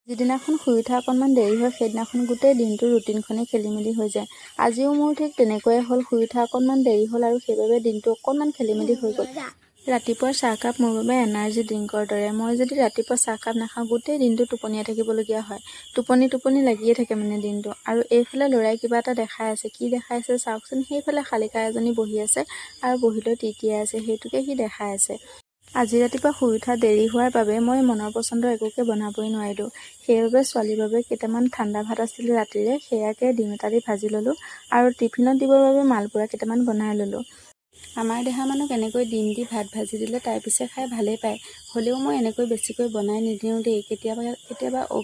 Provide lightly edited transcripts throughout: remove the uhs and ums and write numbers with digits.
যিদিনাখন শুই উঠা অকণমান দেৰি হয় সেইদিনাখন গোটেই দিনটো ৰুটিনখনেই খেলিমেলি হৈ যায়। আজিও মোৰ ঠিক তেনেকুৱাই হ'ল, শুই উঠা অকণমান দেৰি হ'ল আৰু সেইবাবে দিনটো অকণমান খেলিমেলি হৈ গ'ল। ৰাতিপুৱাৰ চাহকাপ মোৰ বাবে এনাৰ্জি ড্ৰিংকৰ দৰে। মই যদি ৰাতিপুৱা চাহকাপ নাখাওঁ গোটেই দিনটো টোপনিয়াই থাকিবলগীয়া হয়। টোপনি লাগিয়ে থাকে মানে দিনটো। আৰু এইফালে ল'ৰাই কিবা এটা দেখাই আছে। কি দেখাই আছে চাওকচোন। সেইফালে শালিকা এজনী বহি আছে আৰু বহি লৈ টিকিয়াই আছে, সেইটোকে সি দেখাই আছে। আজি ৰাতিপুৱা শুই উঠা দেৰি হোৱাৰ বাবে মই মনৰ পচন্দৰ একোকে বনাবই নোৱাৰিলোঁ। সেইবাবে ছোৱালীৰ বাবে কেইটামান ঠাণ্ডা ভাত আছিলে ৰাতিৰে, সেয়াকে ডিম এটা দি ভাজি ল'লোঁ আৰু টিফিনত দিবৰ বাবে মালপোৱা কেইটামান বনাই ল'লোঁ। আমাৰ দেহা মানুহক এনেকৈ ডিম দি ভাত ভাজি দিলে তাই পিছে খাই ভালেই পায়। হ'লেও মই এনেকৈ বেছিকৈ বনাই নিদিওঁ দেই। কেতিয়াবা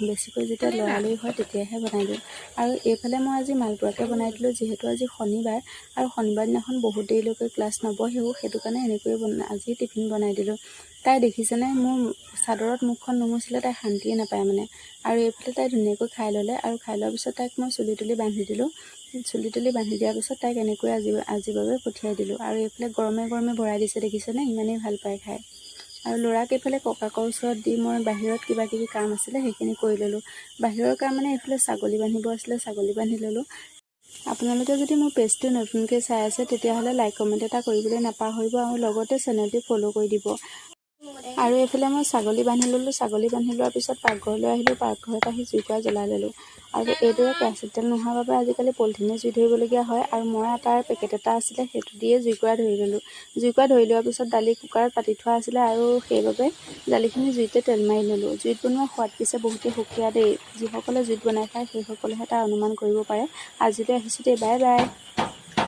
বেছিকৈ যেতিয়া লৰালৰি হয় তেতিয়াহে বনাই দিওঁ। আৰু এইফালে মই আজি মালপোৱাকে বনাই দিলোঁ, যিহেতু আজি শনিবাৰ আৰু শনিবাৰ দিনাখন বহুত দেৰিলৈকে ক্লাছ নবহেও, সেইটো কাৰণে এনেকৈয়ে আজি টিফিন বনাই দিলোঁ। তাই দেখিছেনে, মোৰ চাদৰত মুখখন নুমুচিলে তাই শান্তিয়ে নাপায় মানে। আৰু এইফালে তাই ধুনীয়াকৈ খাই ল'লে আৰু খাই লোৱাৰ পিছত তাইক মই চুলি তুলি বান্ধি দিলোঁ। চুলি তুলি বান্ধি দিয়াৰ পিছত তাইক এনেকৈ আজিৰ বাবে পঠিয়াই দিলোঁ। আৰু এইফালে গৰমে গৰমে ভৰাই দিছে, দেখিছেনে, ইমানেই ভাল পায় খাই। আৰু ল'ৰাক এইফালে ককাকৰ ওচৰত দি মই বাহিৰত কিবা কিবি কাম আছিলে সেইখিনি কৰি ল'লোঁ। বাহিৰৰ কাম মানে এইফালে ছাগলী বান্ধিব আছিলে, ছাগলী বান্ধি ল'লোঁ। আপোনালোকে যদি মোৰ পেজটো নতুনকৈ চাই আছে তেতিয়াহ'লে লাইক কমেণ্ট এটা কৰিবলৈ নাপাহৰিব আৰু লগতে চেনেলটি ফ'ল' কৰি দিব। আৰু এইফালে মই ছাগলী বান্ধি ল'লোঁ। ছাগলী বান্ধি লোৱাৰ পিছত পাকঘৰলৈ আহিলোঁ। পাকঘৰত আহি জুইকুৰা জ্বলাই ল'লোঁ। আৰু এইদৰে কেৰাচিন তেল নোহোৱাৰ বাবে আজিকালি পলিথিনে জুই ধৰিবলগীয়া হয়। আৰু মই আটাৰ পেকেট এটা আছিলে, সেইটো দিয়ে জুইকুৰা ধৰি ল'লোঁ। জুইকুৰা ধৰি লোৱাৰ পিছত দালি কুকাৰত পাতি থোৱা আছিলে আৰু সেইবাবে দালিখিনি জুইতে তেল মাৰি ল'লোঁ। জুইত বনোৱা সোৱাদ পিছে বহুতেই সুকীয়া দেই। যিসকলে জুইত বনাই খায় সেইসকলেহে তাৰ অনুমান কৰিব পাৰে। আজিলৈ আহিছোঁ দেই, বাই বাই।